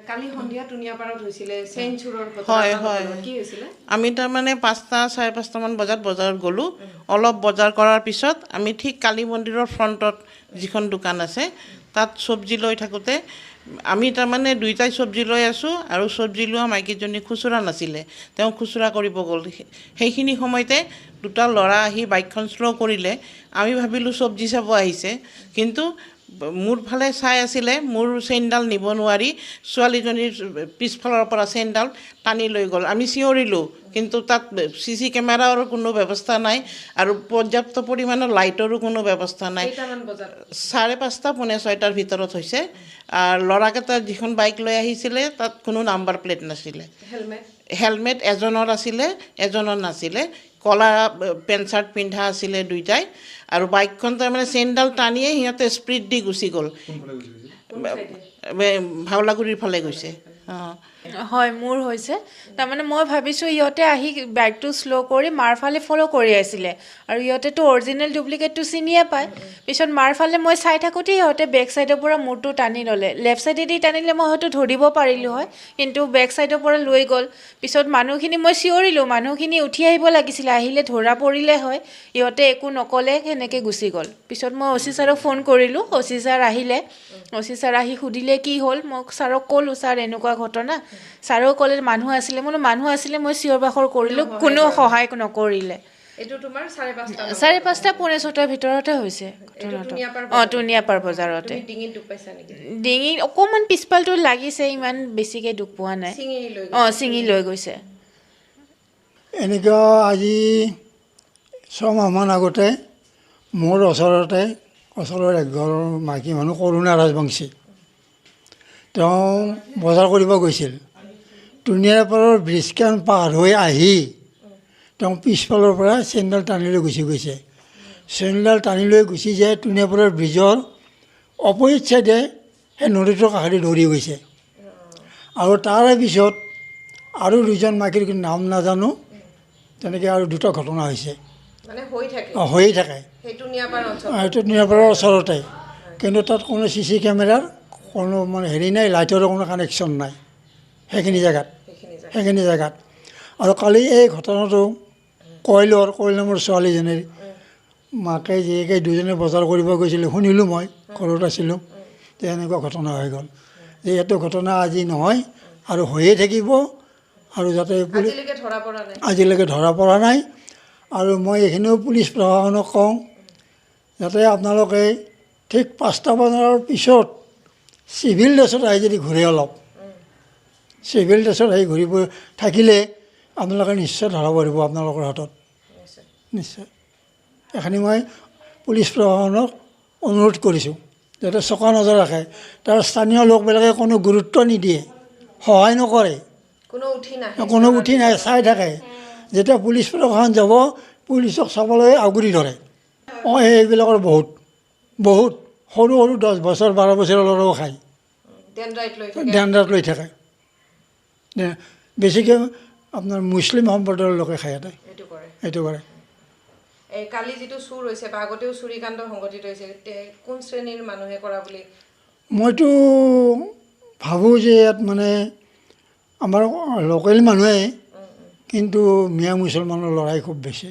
কালি সন্ধিয়া টুনিয়াপাৰত হৈছিলে চেঞ্চুৰৰ ঘটনা কি হৈছিলে আমি তাৰ মানে 5টা 5:30 মান বজাত বজাৰত গ'লো অলপ বজাৰ কৰাৰ পিছত আমি ঠিক কালী মন্দিৰৰ ফ্ৰণ্টত যিখন দোকান আছে তাত সবজি লৈ থাকোঁতে আমি তাৰ মানে দুইটাই সবজি লৈ আছোঁ আৰু সবজি লোৱা মাইকীজনী খুচুৰা নাছিলে তেওঁ খুচুৰা কৰিব গ'ল সেইখিনি সময়তে দুটা ল'ৰা আহি বাইকখন স্ল' কৰিলে আমি ভাবিলোঁ সবজি চাব আহিছে কিন্তু মোৰ ফালে চাই আছিলে মোৰ চেইনডাল নিব নোৱাৰি ছোৱালীজনীৰ পিছফালৰ পৰা চেইনডাল টানি লৈ গ'ল আমি চিঞৰিলোঁ কিন্তু তাত CC কেমেৰাৰ কোনো ব্যৱস্থা নাই আৰু পৰ্যাপ্ত পৰিমাণৰ লাইটৰো কোনো ব্যৱস্থা নাই 5:30 পৌনে 6টাৰ ভিতৰত হৈছে আৰু ল'ৰাকেইটা যিখন বাইক লৈ আহিছিলে তাত কোনো নাম্বাৰ প্লেট নাছিলে হেলমেট এজনৰ আছিলে এজনৰ নাছিলে কলা পেণ্ট চাৰ্ট পিন্ধা আছিলে দুইটাই আৰু বাইকখন তাৰমানে চেইনডাল টানিয়ে সিহঁতে স্পীড দি গুচি গ'ল ভাওলাগুৰিৰ ফালে গৈছে হয় মোৰ হৈছে তাৰমানে মই ভাবিছোঁ ইহঁতে আহি বাইকটো স্ল' কৰি মাৰ ফালে ফ'ল' কৰি আছিলে আৰু ইহঁতেতো অৰিজিনেল ডুপ্লিকেটটো চিনিয়ে পায় পিছত মাৰ ফালে মই চাই থাকোঁতে ইহঁতে বেক ছাইডৰ পৰা মূৰটো টানি ল'লে লেফ্ট ছাইডেদি টানিলে মই হয়তো ধৰিব পাৰিলোঁ হয় কিন্তু বেক ছাইডৰ পৰা লৈ গ'ল পিছত মানুহখিনি মই চিঞৰিলোঁ মানুহখিনি উঠি আহিব লাগিছিলে আহিলে ধৰা পৰিলে হয় ইহঁতে একো নক'লে সেনেকৈ গুচি গ'ল পিছত মই OC ছাৰক ফোন কৰিলোঁ OC ছাৰ আহিলে OC ছাৰ আহি সুধিলে কি হ'ল মই ছাৰক ক'লোঁ ছাৰ এনেকুৱা ঘটনা ছাৰেও ক'লে মানুহ আছিলে মই মানুহ আছিলে মই চিঞৰ বাখৰ কৰিলোঁ কোনো সহায় নকৰিলে এইটো তোমাৰ 5:30 5:30 পৌনে 6টাৰ ভিতৰতে হৈছে ঘটনাটো টুনিয়াপাৰ বজাৰতে ডিঙিত দুখ পাইছা নেকি ডিঙিত অকণমান পিছফালটো লাগিছে ইমান বেছিকৈ দুখ পোৱা নাই ছিঙি লৈ গৈছে এনেকুৱা আজি 6 মাহমান আগতে মোৰ ওচৰৰ এঘৰ মাইকী মানুহ কৰুণা ৰাজবংশী তেওঁ বজাৰ কৰিব গৈছিল টুনিয়াপাৰৰ ব্ৰিজখন পাৰ হৈ আহি তেওঁ পিছফালৰ পৰা চেইনডাল টানি লৈ গুচি গৈছে চেইনডাল টানি লৈ গুচি যায় টুনিয়াপাৰৰ ব্ৰিজৰ অপজিট চাইডে সেই নদীটোৰ কাষেদি দৌৰি গৈছে আৰু তাৰে পিছত আৰু দুজন মাইকীৰ নাম নাজানো তেনেকৈ আৰু দুটা ঘটনা হৈছে হৈয়ে থাকে সেইটো টুনিয়াপাৰৰ ওচৰতে কিন্তু তাত কোনো CC কেমেৰাৰ কোনো মানে হেৰি নাই লাইটৰো কোনো কানেকশ্যন নাই সেইখিনি জেগাত আৰু কালি এই ঘটনাটো কয়লৰ মোৰ ছোৱালীজনীৰ মাকে জীয়েকে দুজনে বজাৰ কৰিব গৈছিলোঁ শুনিলোঁ মই ঘৰত আছিলোঁ যে এনেকুৱা ঘটনা হৈ গ'ল যে এইটো ঘটনা আজি নহয় আৰু হৈয়ে থাকিব আৰু যাতে আজিলৈকে ধৰা পৰা নাই আৰু মই এইখিনিও পুলিচ প্ৰশাসনক কওঁ যাতে আপোনালোকে ঠিক 5টা বজাৰ পিছত চিভিল ড্ৰেছত আহি যদি ঘূৰে অলপ চিভিল ড্ৰেছত আহি ঘূৰিব থাকিলে আপোনালোকে নিশ্চয় ধৰা পৰিব আপোনালোকৰ হাতত নিশ্চয় এইখিনি মই পুলিচ প্ৰশাসনক অনুৰোধ কৰিছোঁ যাতে চকা নজৰ ৰাখে তাৰ স্থানীয় লোকবিলাকে কোনো গুৰুত্ব নিদিয়ে সহায় নকৰে কোনো উঠি নাহে চাই থাকে যেতিয়া পুলিচ প্ৰশাসন যাব পুলিচক চাবলৈ আগুৰি ধৰে এইবিলাকৰ বহুত সৰু 10 বছৰ 12 বছৰৰ ল'ৰাও খায় ডেণ্ডাৰত লৈ থাকে বেছিকৈ আপোনাৰ মুছলিম সম্প্ৰদায়ৰ লোকে খায় এইটো কৰে কালি যিটো চুৰ হৈছে বা আগতেও চুৰিকাণ্ড সংঘটিত হৈছে কোন শ্ৰেণীৰ মানুহে কৰা বুলি মইতো ভাবোঁ যে ইয়াত মানে আমাৰ লোকেল মানুহে কিন্তু মিয়া মুছলমানৰ লৰাই খুব বেছি